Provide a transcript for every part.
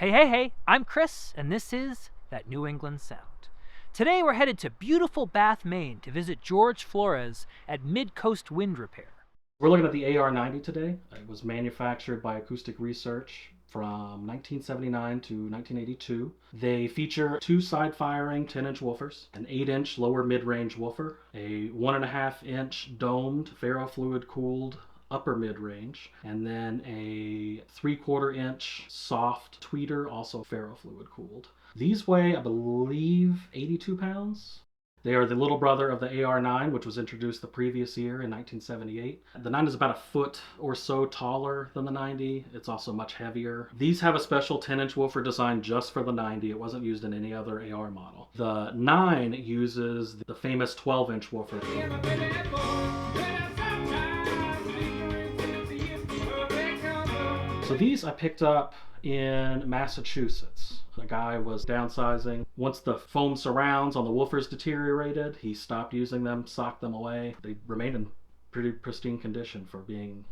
Hey, I'm Chris, and this is That New England Sound. Today we're headed to beautiful Bath, Maine to visit George Flores at Midcoast Wind Repair. We're looking at the AR90 today. It was manufactured by Acoustic Research from 1979 to 1982. They feature two side-firing 10-inch woofers, an 8-inch lower mid-range woofer, a 1.5-inch domed ferrofluid-cooled upper mid-range, and then a 3/4-inch soft tweeter, also ferrofluid cooled. These weigh, I believe, 82 pounds. They are the little brother of the AR9, which was introduced the previous year in 1978. The 9 is about a foot or so taller than the 90. It's also much heavier. These have a special 10-inch woofer designed just for the 90. It wasn't used in any other AR model. The 9 uses the famous 12-inch woofer. So these I picked up in Massachusetts. A guy was downsizing. Once the foam surrounds on the woofers deteriorated, he stopped using them, socked them away. They remained in pretty pristine condition for being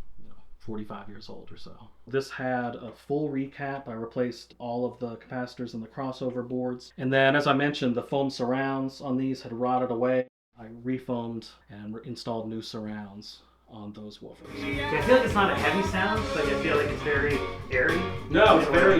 45 years old or so. This had a full recap. I replaced all of the capacitors and the crossover boards. And then, as I mentioned, the foam surrounds on these had rotted away. I refoamed and installed new surrounds on those woofers. I feel like it's not a heavy sound, but I feel like it's very airy. No, it's very,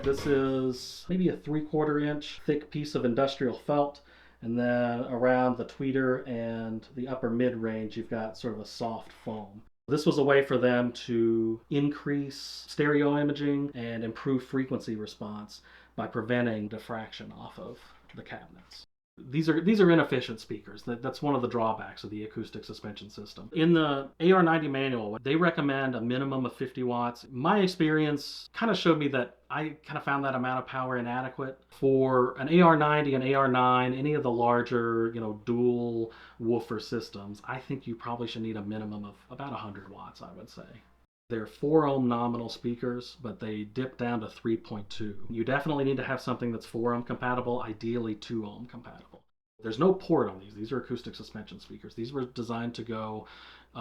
This is maybe a 3/4-inch thick piece of industrial felt, and then around the tweeter and the upper mid-range, you've got sort of a soft foam. This was a way for them to increase stereo imaging and improve frequency response by preventing diffraction off of the cabinets. These are inefficient speakers. That's one of the drawbacks of the acoustic suspension system. In the AR90 manual, they recommend a minimum of 50 watts. My experience kind of showed me that I kind of found that amount of power inadequate. For an AR90, an AR9, any of the larger, dual woofer systems, I think you probably should need a minimum of about 100 watts, I would say. They're 4 ohm nominal speakers, but they dip down to 3.2. You definitely need to have something that's 4 ohm compatible, ideally 2 ohm compatible. There's no port on these. These are acoustic suspension speakers. These were designed to go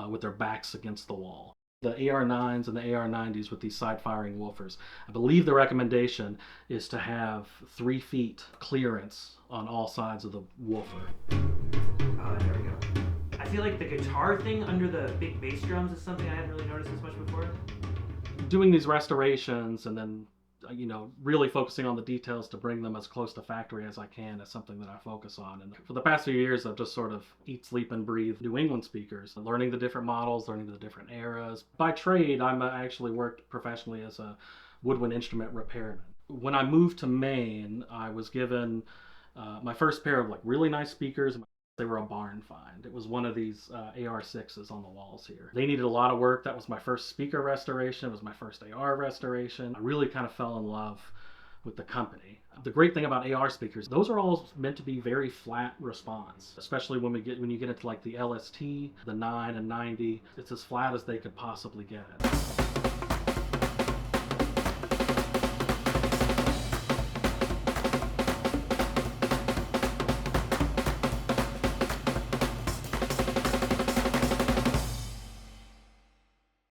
with their backs against the wall. The AR9s and the AR90s with these side-firing woofers, I believe the recommendation is to have 3 feet clearance on all sides of the woofer. There we go. I feel like the guitar thing under the big bass drums is something I hadn't really noticed as much before. Doing these restorations and then, really focusing on the details to bring them as close to factory as I can is something that I focus on. And for the past few years, I've just sort of eat, sleep, and breathe New England speakers, learning the different models, learning the different eras. By trade, I actually worked professionally as a woodwind instrument repairman. When I moved to Maine, I was given my first pair of really nice speakers. They were a barn find. It was one of these AR6s on the walls here. They needed a lot of work. That was my first speaker restoration. It was my first AR restoration. I really kind of fell in love with the company. The great thing about AR speakers, those are all meant to be very flat response, especially when you get into the LST, the 9 and 90. It's as flat as they could possibly get it.